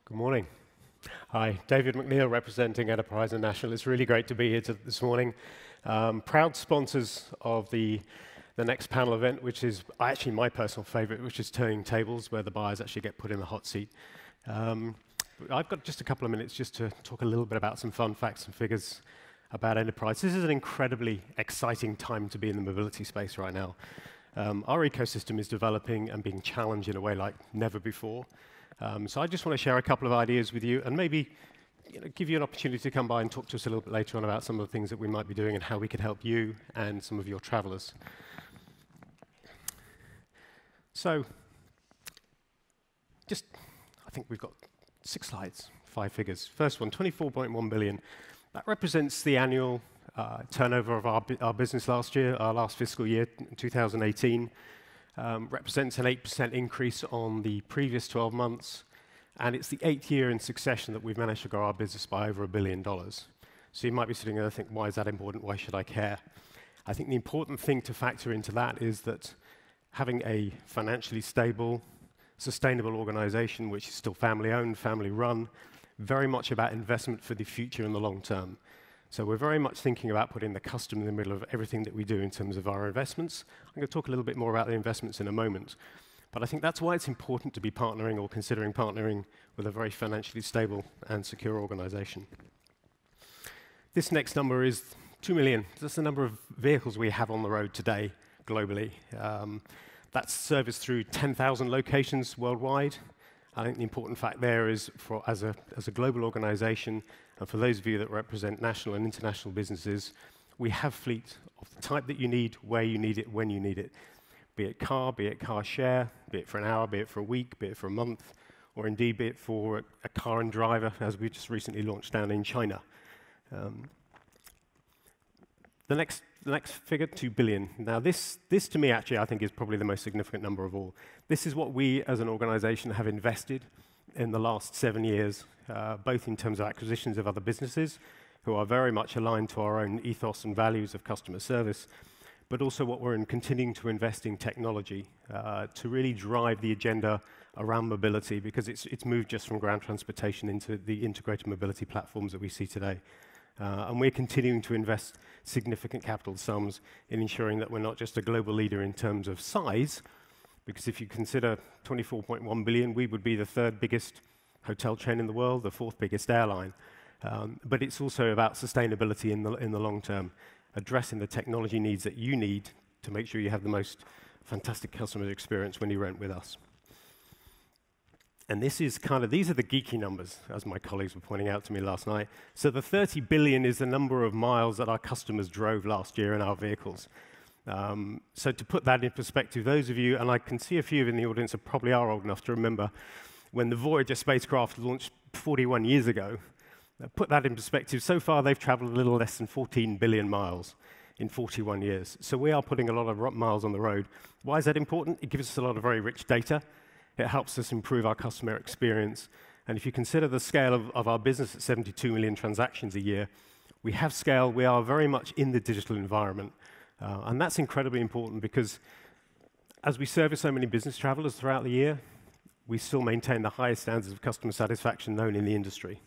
Good morning. Hi, David McNeil representing Enterprise International. It's really great to be here this morning. Proud sponsors of the next panel event, which is actually my personal favorite, which is turning tables, where the buyers actually get put in the hot seat. I've got just a couple of minutes just to talk a little bit about some fun facts and figures about Enterprise. This is an incredibly exciting time to be in the mobility space right now. Our ecosystem is developing and being challenged in a way like never before. So I just want to share a couple of ideas with you and maybe give you an opportunity to come by and talk to us a little bit later on about some of the things that we might be doing and how we can help you and some of your travelers. So I think we've got 6 slides, 5 figures. First one, 24.1 billion. That represents the annual turnover of our business last year, our last fiscal year, 2018. Represents an 8% increase on the previous 12 months, and it's the 8th year in succession that we've managed to grow our business by over $1 billion. So you might be sitting there and think, why is that important? Why should I care? I think the important thing to factor into that is that having a financially stable, sustainable organization, which is still family-owned, family-run, very much about investment for the future and the long term. So we're very much thinking about putting the customer in the middle of everything that we do in terms of our investments. I'm going to talk a little bit more about the investments in a moment. But I think that's why it's important to be partnering or considering partnering with a very financially stable and secure organization. This next number is 2 million. That's the number of vehicles we have on the road today globally. That's serviced through 10,000 locations worldwide. I think the important fact there is, as a global organization, and for those of you that represent national and international businesses, we have fleet of the type that you need, where you need it, when you need it. Be it car share, be it for an hour, be it for a week, be it for a month, or indeed be it for a car and driver, as we just recently launched down in China. The next figure, 2 billion. Now this to me actually I think is probably the most significant number of all. This is what we as an organization have invested in the last 7 years, both in terms of acquisitions of other businesses who are very much aligned to our own ethos and values of customer service, but also what we're in continuing to invest in technology to really drive the agenda around mobility, because it's moved just from ground transportation into the integrated mobility platforms that we see today. And we're continuing to invest significant capital sums in ensuring that we're not just a global leader in terms of size, because if you consider 24.1 billion, we would be the 3rd biggest hotel chain in the world, the 4th biggest airline. But it's also about sustainability in the long term, addressing the technology needs that you need to make sure you have the most fantastic customer experience when you rent with us. And these are the geeky numbers, as my colleagues were pointing out to me last night. So the 30 billion is the number of miles that our customers drove last year in our vehicles. So to put that in perspective, those of you, and I can see a few of you in the audience that probably are old enough to remember when the Voyager spacecraft launched 41 years ago, put that in perspective, so far they've traveled a little less than 14 billion miles in 41 years. So we are putting a lot of miles on the road. Why is that important? It gives us a lot of very rich data. It helps us improve our customer experience. And if you consider the scale of our business at 72 million transactions a year, we have scale. We are very much in the digital environment. And that's incredibly important because as we service so many business travelers throughout the year, we still maintain the highest standards of customer satisfaction known in the industry.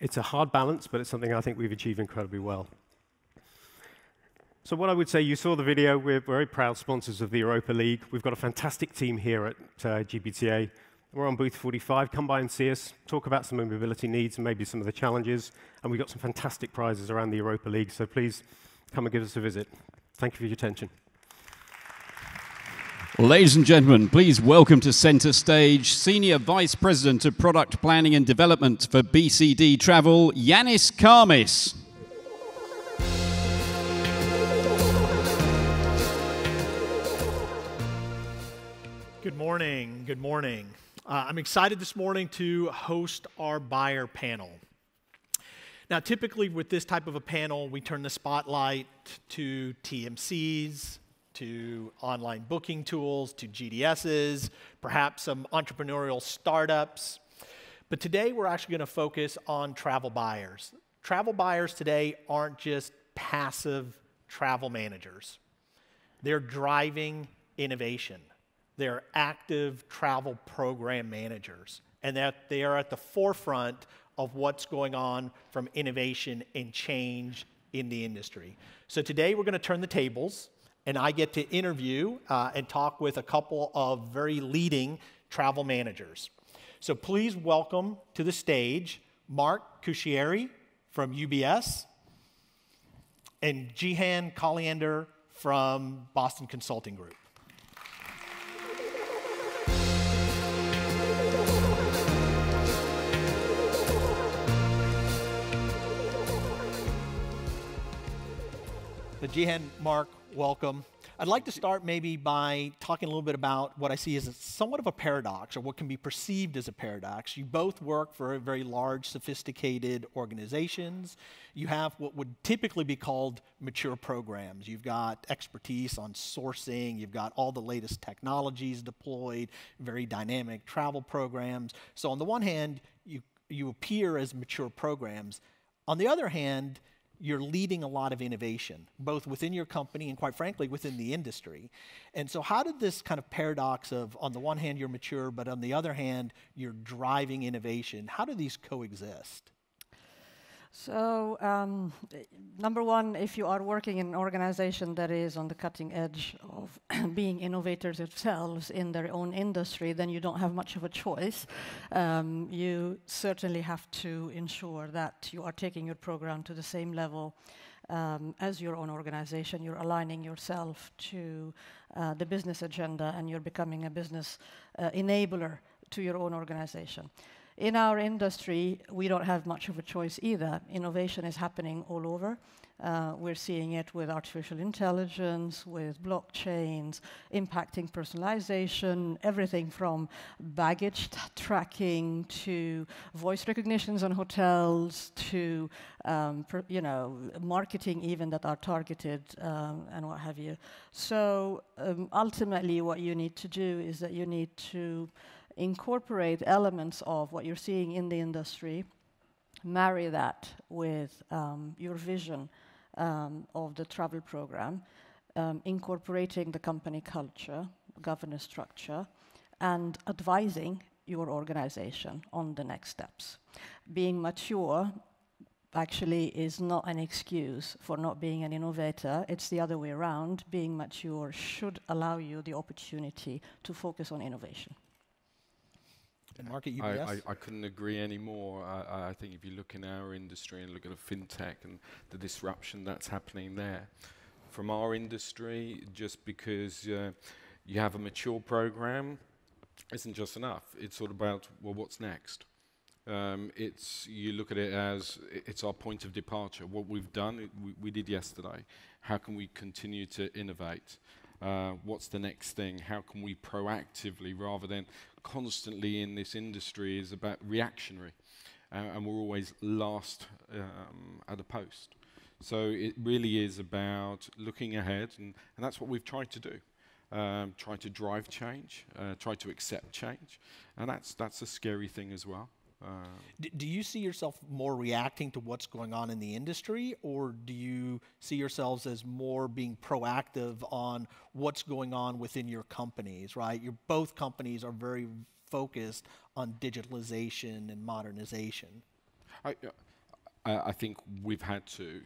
It's a hard balance, but it's something I think we've achieved incredibly well. So what I would say, you saw the video, we're very proud sponsors of the Europa League. We've got a fantastic team here at GBTA. We're on booth 45. Come by and see us, talk about some of the mobility needs and maybe some of the challenges. And we've got some fantastic prizes around the Europa League, so please come and give us a visit. Thank you for your attention. Ladies and gentlemen, please welcome to center stage Senior Vice President of Product Planning and Development for BCD Travel, Yanis Karmis. Good morning. Good morning. I'm excited this morning to host our buyer panel. Now, typically with this type of a panel, we turn the spotlight to TMCs, to online booking tools, to GDSs, perhaps some entrepreneurial startups. But today we're actually going to focus on travel buyers. Travel buyers today aren't just passive travel managers. They're driving innovation. They're active travel program managers. and that they are at the forefront of what's going on from innovation and change in the industry. So today we're going to turn the tables, and I get to interview and talk with a couple of very leading travel managers. So please welcome to the stage Mark Cuschieri from UBS and Jihan Kaliander from Boston Consulting Group. So Jihan, Mark, welcome. I'd like to start maybe by talking a little bit about what I see as somewhat of a paradox, or what can be perceived as a paradox. You both work for very large, sophisticated organizations. You have what would typically be called mature programs. You've got expertise on sourcing. You've got all the latest technologies deployed, very dynamic travel programs. So on the one hand, you appear as mature programs. On the other hand, you're leading a lot of innovation, both within your company and, quite frankly, within the industry. And so how did this kind of paradox of, on the one hand, you're mature, but on the other hand, you're driving innovation, how do these coexist? So, number one, if you are working in an organization that is on the cutting edge of being innovators themselves in their own industry, then you don't have much of a choice. You certainly have to ensure that you are taking your program to the same level as your own organization. You're aligning yourself to the business agenda, and you're becoming a business enabler to your own organization. In our industry, we don't have much of a choice either. Innovation is happening all over. We're seeing it with artificial intelligence, with blockchains, impacting personalization, everything from baggage tracking to voice recognitions on hotels to marketing even that are targeted and what have you. So ultimately, what you need to do is that you need to incorporate elements of what you're seeing in the industry, marry that with your vision of the travel program, incorporating the company culture, governance structure, and advising your organization on the next steps. Being mature actually is not an excuse for not being an innovator. It's the other way around. Being mature should allow you the opportunity to focus on innovation. And Mark at UBS? I couldn't agree any more. I think if you look in our industry and look at a fintech and the disruption that's happening there, from our industry, just because you have a mature program isn't just enough. It's sort of about, well, what's next? You look at it as it's our point of departure. What we've done, we did yesterday. How can we continue to innovate? What's the next thing? How can we proactively, rather than constantly in this industry, is about reactionary, and we're always last at a post. So it really is about looking ahead, and that's what we've tried to do. Try to drive change, try to accept change, and that's a scary thing as well. Do you see yourself more reacting to what's going on in the industry, or do you see yourselves as more being proactive on what's going on within your companies, right? Both companies are very focused on digitalization and modernization. I think we've had to,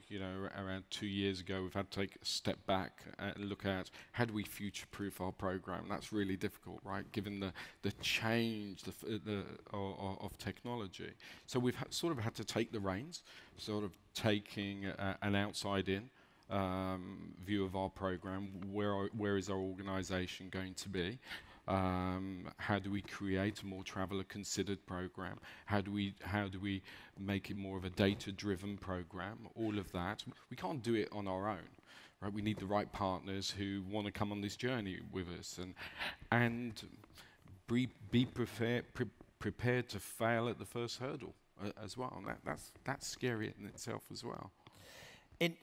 around 2 years ago, we've had to take a step back and look at how do we future-proof our program. That's really difficult, right? Given the change of technology. So we've sort of had to take the reins, sort of taking an outside-in view of our program. Where is our organization going to be? How do we create a more traveler-considered program? How do we make it more of a data-driven program? All of that. We can't do it on our own, right? We need the right partners who want to come on this journey with us, and be prepared to fail at the first hurdle as well. And that's scary in itself as well. And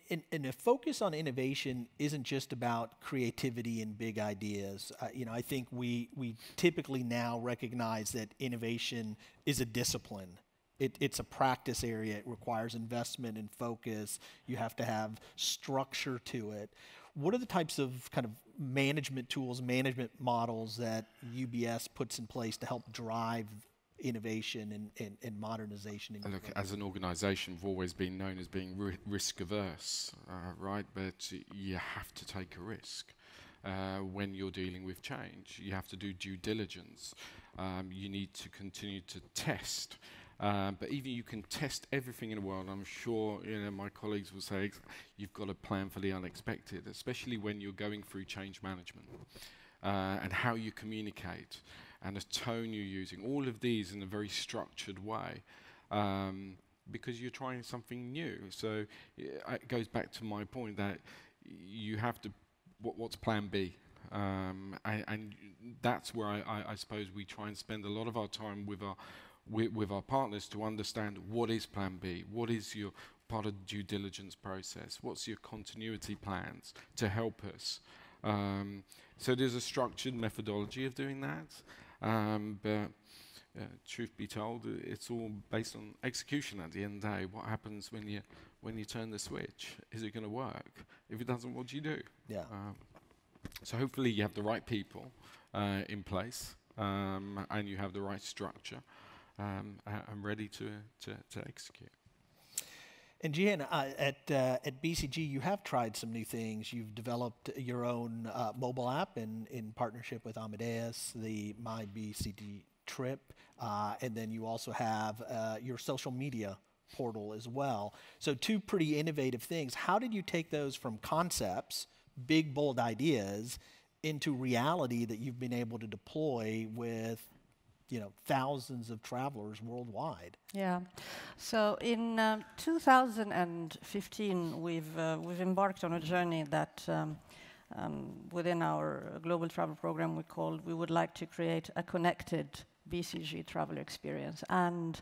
a focus on innovation isn't just about creativity and big ideas. I think we typically now recognize that innovation is a discipline. It's a practice area. It requires investment and focus. You have to have structure to it. What are the types of kind of management tools, management models that UBS puts in place to help drive innovation and modernization. Look, as an organisation, we've always been known as being risk averse, right? But you have to take a risk when you're dealing with change. You have to do due diligence. You need to continue to test. But even you can test everything in the world. I'm sure my colleagues will say you've got to plan for the unexpected, especially when you're going through change management and how you communicate and the tone you're using. All of these in a very structured way because you're trying something new. So it goes back to my point that you have to. What's Plan B? And that's where I suppose we try and spend a lot of our time with our partners to understand what is Plan B, what is your part of the due diligence process, what's your continuity plans to help us. So there's a structured methodology of doing that, but truth be told, it's all based on execution at the end of the day. What happens when you turn the switch? Is it going to work? If it doesn't, what do you do? Yeah. So hopefully you have the right people in place and you have the right structure. I'm ready to execute. And Gian, at BCG, you have tried some new things. You've developed your own mobile app in partnership with Amadeus, the My BCG Trip, and then you also have your social media portal as well. So 2 pretty innovative things. How did you take those from concepts, big, bold ideas, into reality that you've been able to deploy with thousands of travelers worldwide? Yeah. So in 2015, we've embarked on a journey that within our global travel program we would like to create a connected BCG travel experience. And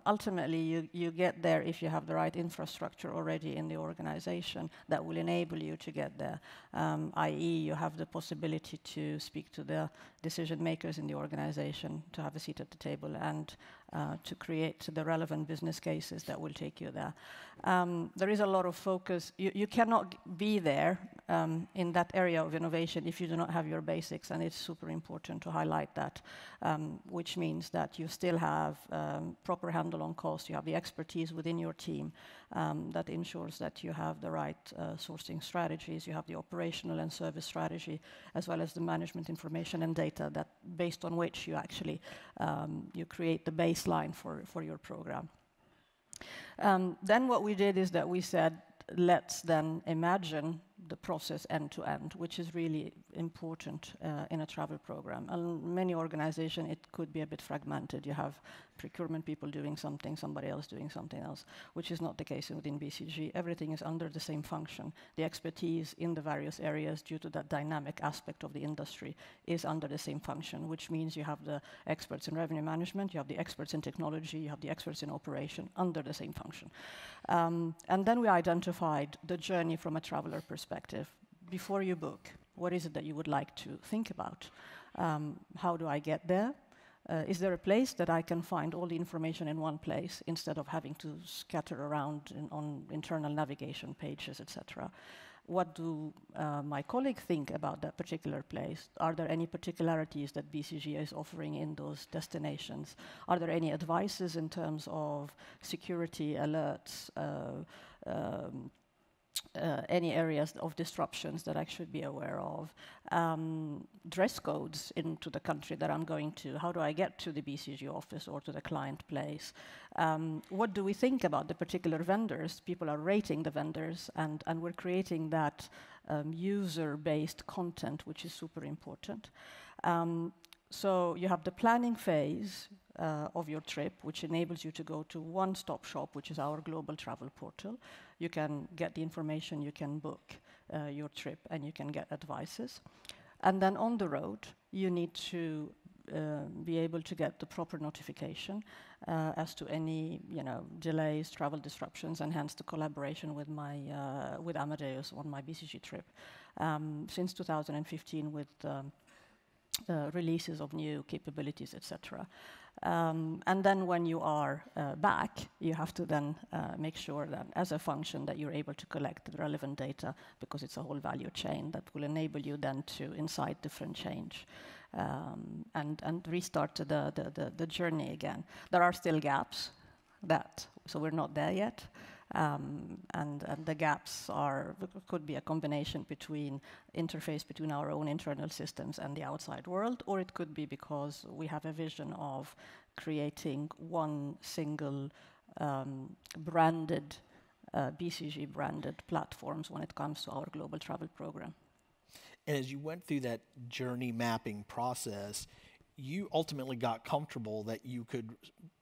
ultimately, you get there if you have the right infrastructure already in the organization that will enable you to get there, i.e. you have the possibility to speak to the decision makers in the organization, to have a seat at the table, and to create the relevant business cases that will take you there. There is a lot of focus. You cannot be there in that area of innovation if you do not have your basics, and it's super important to highlight that, which means that you still have proper handle on cost, you have the expertise within your team that ensures that you have the right sourcing strategies, you have the operational and service strategy, as well as the management information and data that based on which you actually you create the baseline for your program. Then what we did is that we said, let's then imagine the process end to end, which is really important in a travel program. And many organizations, it could be a bit fragmented. You have procurement people doing something, somebody else doing something else, which is not the case within BCG. Everything is under the same function. The expertise in the various areas, due to that dynamic aspect of the industry, is under the same function, which means you have the experts in revenue management, you have the experts in technology, you have the experts in operation under the same function. And then we identified the journey from a traveler perspective. Before you book, what is it that you would like to think about? How do I get there? Is there a place that I can find all the information in one place instead of having to scatter around on internal navigation pages, etc.? What do my colleagues think about that particular place? Are there any particularities that BCG is offering in those destinations? Are there any advices in terms of security alerts, any areas of disruptions that I should be aware of, dress codes into the country that I'm going to, how do I get to the BCG office or to the client place, what do we think about the particular vendors? People are rating the vendors, and we're creating that user-based content, which is super important. So you have the planning phase of your trip, which enables you to go to one-stop shop, which is our global travel portal. You can get the information, you can book your trip, and you can get advices. And then on the road, you need to be able to get the proper notification as to any delays, travel disruptions, and hence the collaboration with with Amadeus on my BCG trip. Since 2015, with releases of new capabilities, etc. And then when you are back, you have to then make sure that as a function that you're able to collect the relevant data, because it's a whole value chain that will enable you then to incite different change and restart the journey again. There are still gaps, so we're not there yet. And the gaps could be a combination between interface between our own internal systems and the outside world, or it could be because we have a vision of creating one single branded, BCG branded platforms when it comes to our global travel program. And as you went through that journey mapping process, you ultimately got comfortable that you could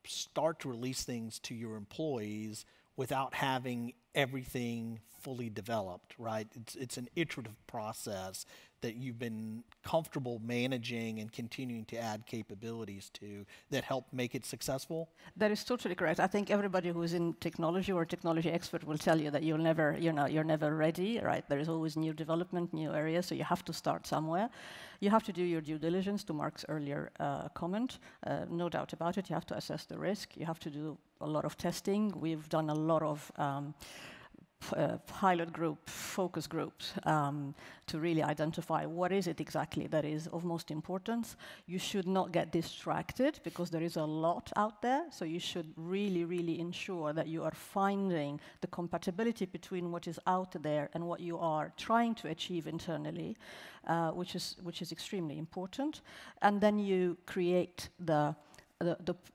start to release things to your employees without having everything fully developed, right? It's an iterative process that you've been comfortable managing and continuing to add capabilities to that help make it successful? That is totally correct. I think everybody who's in technology or technology expert will tell you that you're never ready, right? There is always new development, new areas, so you have to start somewhere. You have to do your due diligence, to Mark's earlier comment. No doubt about it. You have to assess the risk. You have to do a lot of testing. We've done a lot of pilot group, focus groups to really identify what is it exactly that is of most importance. You should not get distracted because there is a lot out there, so you should really, really ensure that you are finding the compatibility between what is out there and what you are trying to achieve internally, which is extremely important. And then you create the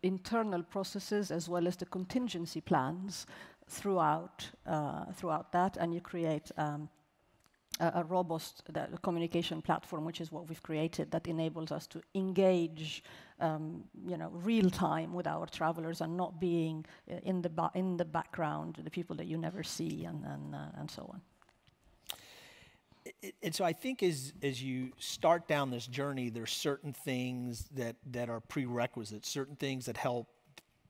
internal processes as well as the contingency plans throughout that, and you create a robust communication platform, which is what we've created, that enables us to engage, real time with our travelers and not being in the background, the people that you never see, and so on. And so I think as you start down this journey, there's certain things that are prerequisites, certain things that help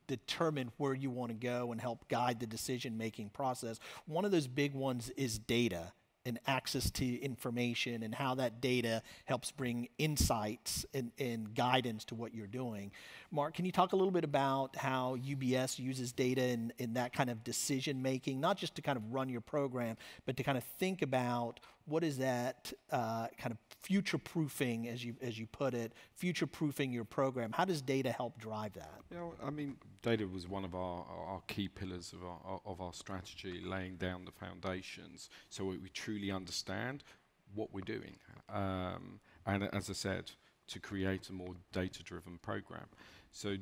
determine where you want to go and help guide the decision-making process. One of those big ones is data and access to information and how that data helps bring insights and guidance to what you're doing. Mark, can you talk a little bit about how UBS uses data in that kind of decision-making, not just to kind of run your program, but to kind of think about what is that kind of future-proofing, as you put it, future-proofing your program? How does data help drive that? I mean, data was one of our key pillars of our strategy, laying down the foundations so we truly understand what we're doing. And as I said, to create a more data-driven program. So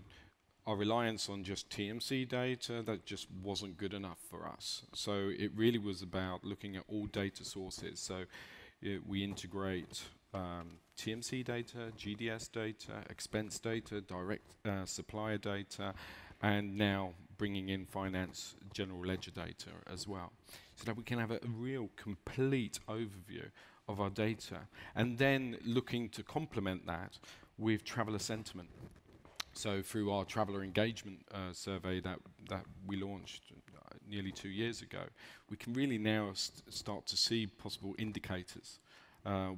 our reliance on just TMC data, that just wasn't good enough for us. So it really was about looking at all data sources. So we integrate TMC data, GDS data, expense data, direct supplier data, and now bringing in finance general ledger data as well, so that we can have a real complete overview of our data, and then looking to complement that with traveller sentiment. So through our traveller engagement survey that we launched nearly 2 years ago, we can really now start to see possible indicators,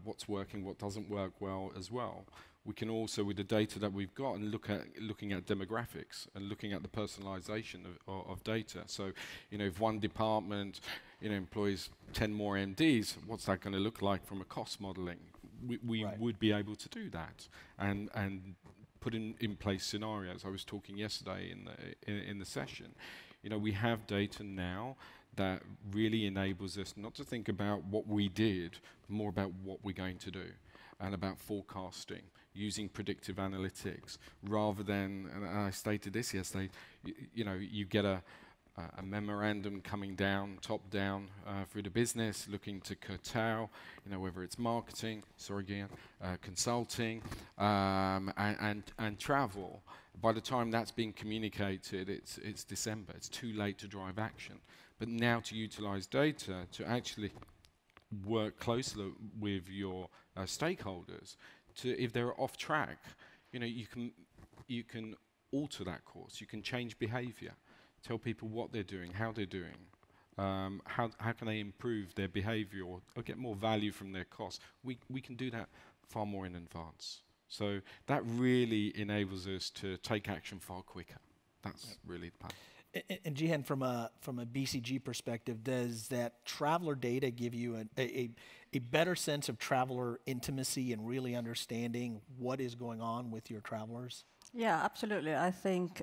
what's working, what doesn't work well as well. We can also, with the data that we've got, and looking at demographics and looking at the personalization of data. So, if one department, employs 10 more MDs, what's that going to look like from a cost modeling? We right. would be able to do that and put in place scenarios. I was talking yesterday in the session. We have data now that really enables us not to think about what we did, but more about what we're going to do, and about forecasting, using predictive analytics, rather than, and I stated this yesterday, you get a memorandum coming down, top down, through the business, looking to curtail, whether it's marketing, consulting, and travel. By the time that's being communicated, it's December. It's too late to drive action. But now to utilize data to actually work closely with your stakeholders, to if they're off track, you can alter that course. You can change behavior, tell people what they're doing, how they're doing, how can they improve their behavior or get more value from their costs. We can do that far more in advance. So that really enables us to take action far quicker. That's really the plan. And Jihan, from a BCG perspective, does that traveler data give you a better sense of traveler intimacy and really understanding what is going on with your travelers? Yeah, absolutely. I think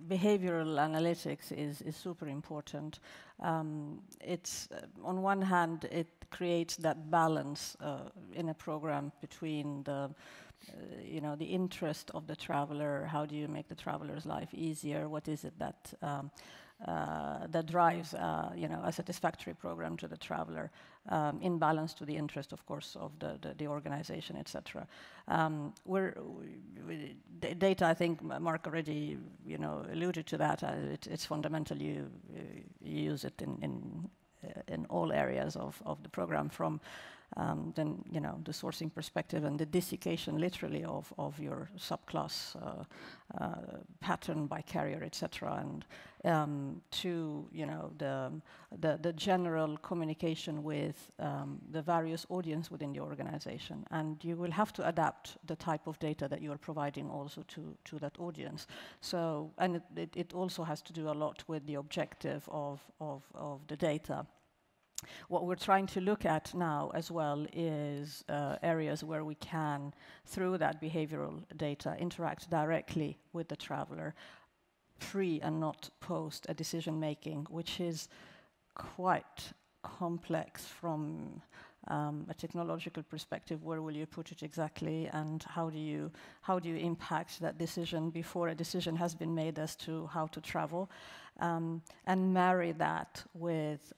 behavioral analytics is super important. It's on one hand, it creates that balance in a program between the the interest of the traveler. How do you make the traveler's life easier? What is it that that drives a satisfactory program to the traveler, in balance to the interest, of course, of the organization, etc. Data, I think Mark already alluded to that. It's fundamental. You use it in all areas of the program, from then the sourcing perspective and the desiccation literally of your subclass pattern by carrier, etc., and to the general communication with the various audience within the organization. And you will have to adapt the type of data that you are providing also to that audience. So, and it also has to do a lot with the objective of the data. What we're trying to look at now as well is areas where we can, through that behavioral data, interact directly with the traveler, pre and not post a decision making, which is quite complex from a technological perspective. Where will you put it exactly, and how do you impact that decision before a decision has been made as to how to travel, and marry that with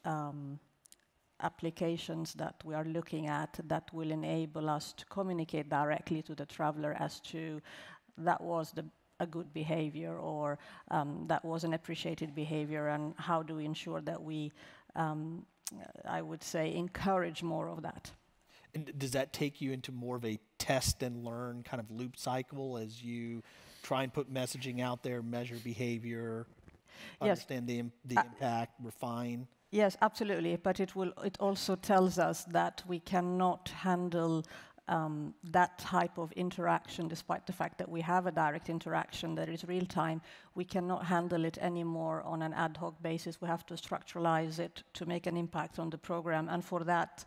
applications that we are looking at that will enable us to communicate directly to the traveler as to that was a good behavior, or that was an appreciated behavior, and how do we ensure that we, I would say, encourage more of that. And does that take you into more of a test and learn kind of loop cycle as you try and put messaging out there, measure behavior, understand the impact, refine? Yes, absolutely. But it also tells us that we cannot handle that type of interaction, despite the fact that we have a direct interaction that is real time. We cannot handle it anymore on an ad hoc basis. We have to structuralize it to make an impact on the program, and for that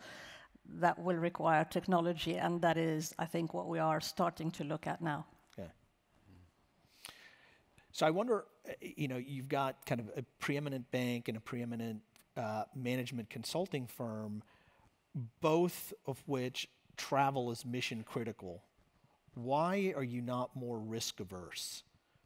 will require technology, and that is, I think, what we are starting to look at now. Okay. So I wonder, you've got kind of a preeminent bank and a preeminent management consulting firm, both of which travel is mission critical. Why are you not more risk averse,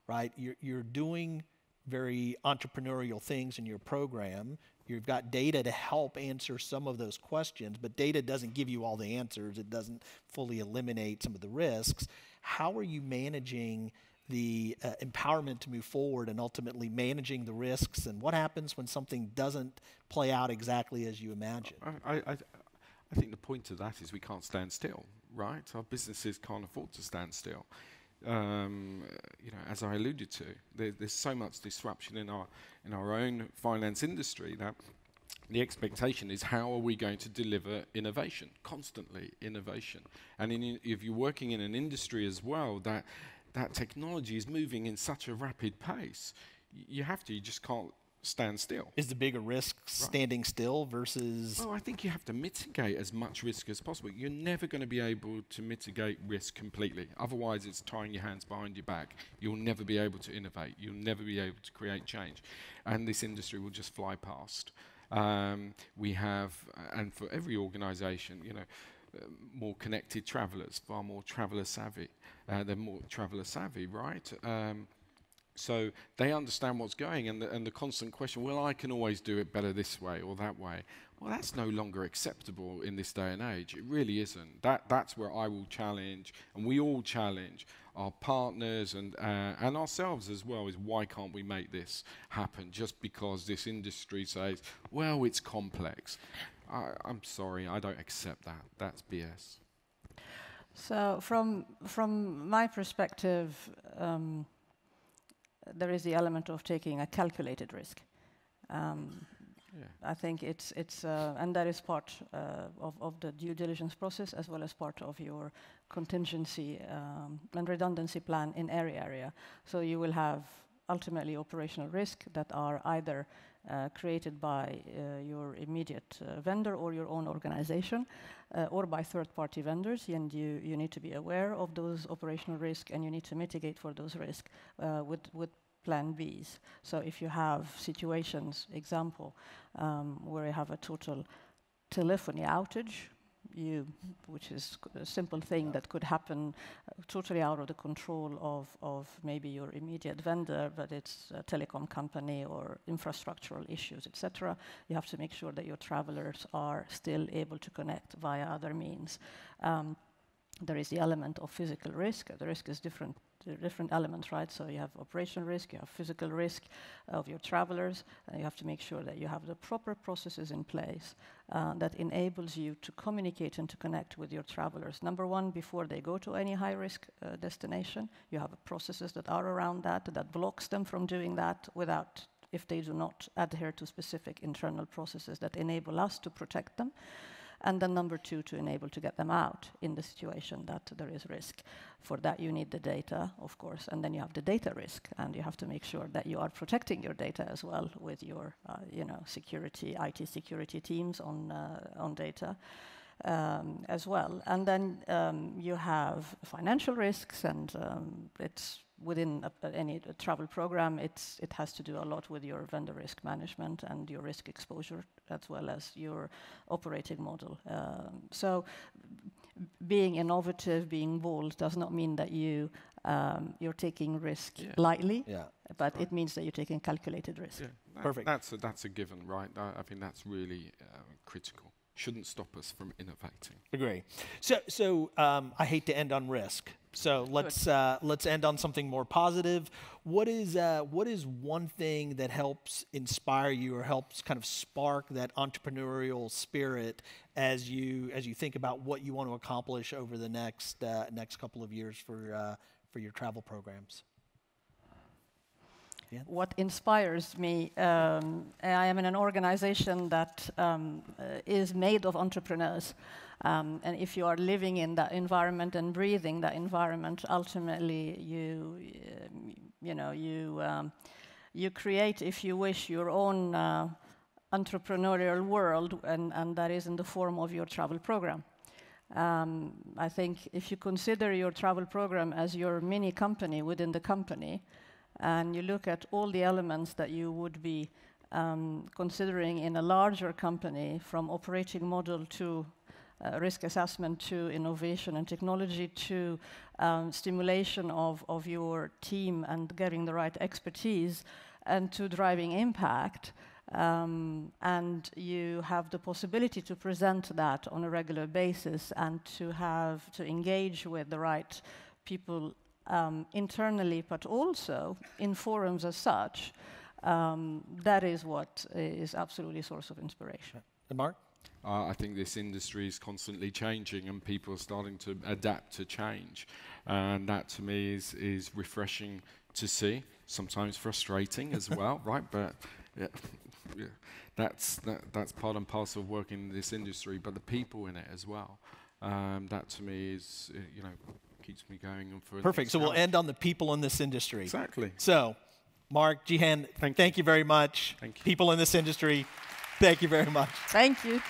right? You're doing very entrepreneurial things in your program. You've got data to help answer some of those questions, but data doesn't give you all the answers. It doesn't fully eliminate some of the risks. How are you managing the empowerment to move forward and ultimately managing the risks, and what happens when something doesn't play out exactly as you imagine? I think the point of that is we can't stand still, right? Our businesses can't afford to stand still. As I alluded to, there's so much disruption in our own finance industry that the expectation is, how are we going to deliver innovation, constantly innovation? And if you're working in an industry as well that technology is moving in such a rapid pace, you just can't stand still. Is the bigger risk standing still versus? Well, I think you have to mitigate as much risk as possible. You're never going to be able to mitigate risk completely. Otherwise, it's tying your hands behind your back. You'll never be able to innovate. You'll never be able to create change. And this industry will just fly past. We have, and for every organization, more connected travelers, far more traveler savvy. They're more traveler savvy, right? So they understand what's going, and the constant question, well, I can always do it better this way or that way. Well, that's no longer acceptable in this day and age. It really isn't. That's where I will challenge, and we all challenge our partners and ourselves as well, is why can't we make this happen just because this industry says, well, it's complex. I'm sorry, I don't accept that. That's BS. So from my perspective, there is the element of taking a calculated risk. I think and that is part of the due diligence process as well as part of your contingency and redundancy plan in area. So you will have ultimately operational risk that are either created by your immediate vendor or your own organization or by third-party vendors, and you need to be aware of those operational risks and you need to mitigate for those risks with plan Bs. So if you have situations, example, where you have a total telephony outage, which is a simple thing that could happen totally out of the control of maybe your immediate vendor, but it's a telecom company or infrastructural issues, etc. You have to make sure that your travelers are still able to connect via other means. There is the element of physical risk. The risk is different elements, right? So you have operational risk, you have physical risk of your travelers, and you have to make sure that you have the proper processes in place that enables you to communicate and to connect with your travelers. Number one, before they go to any high-risk destination, you have processes that are around that blocks them from doing that if they do not adhere to specific internal processes that enable us to protect them. And then number two, to enable to get them out in the situation that there is risk. For that, you need the data, of course, and then you have the data risk, and you have to make sure that you are protecting your data as well with your, security, IT security teams on data as well. And then you have financial risks, and it's within any travel program, it has to do a lot with your vendor risk management and your risk exposure, as well as your operating model. So being innovative, being bold, does not mean that you're taking risk lightly, but it means that you're taking calculated risk. Yeah, Perfect. That's a given, right? I think that's really critical. Shouldn't stop us from innovating. Agree. So I hate to end on risk. So let's end on something more positive. What is one thing that helps inspire you or helps kind of spark that entrepreneurial spirit as you think about what you want to accomplish over the next couple of years for your travel programs? Yeah. What inspires me, I am in an organization that is made of entrepreneurs. And if you are living in that environment and breathing that environment, ultimately you create, if you wish, your own entrepreneurial world, and that is in the form of your travel program. I think if you consider your travel program as your mini company within the company, and you look at all the elements that you would be considering in a larger company, from operating model to risk assessment to innovation and technology to stimulation of your team and getting the right expertise and to driving impact, and you have the possibility to present that on a regular basis and to engage with the right people internally, but also in forums as such, that is what is absolutely a source of inspiration. And Mark? I think this industry is constantly changing and people are starting to adapt to change. And that to me is refreshing to see, sometimes frustrating as well, right? But that's part and parcel of working in this industry, but the people in it as well. That to me is, keeps me going. And for Perfect. So we'll end on the people in this industry. Exactly. So, Mark, Jihan, thank you very much. Thank you. People in this industry, thank you very much. Thank you.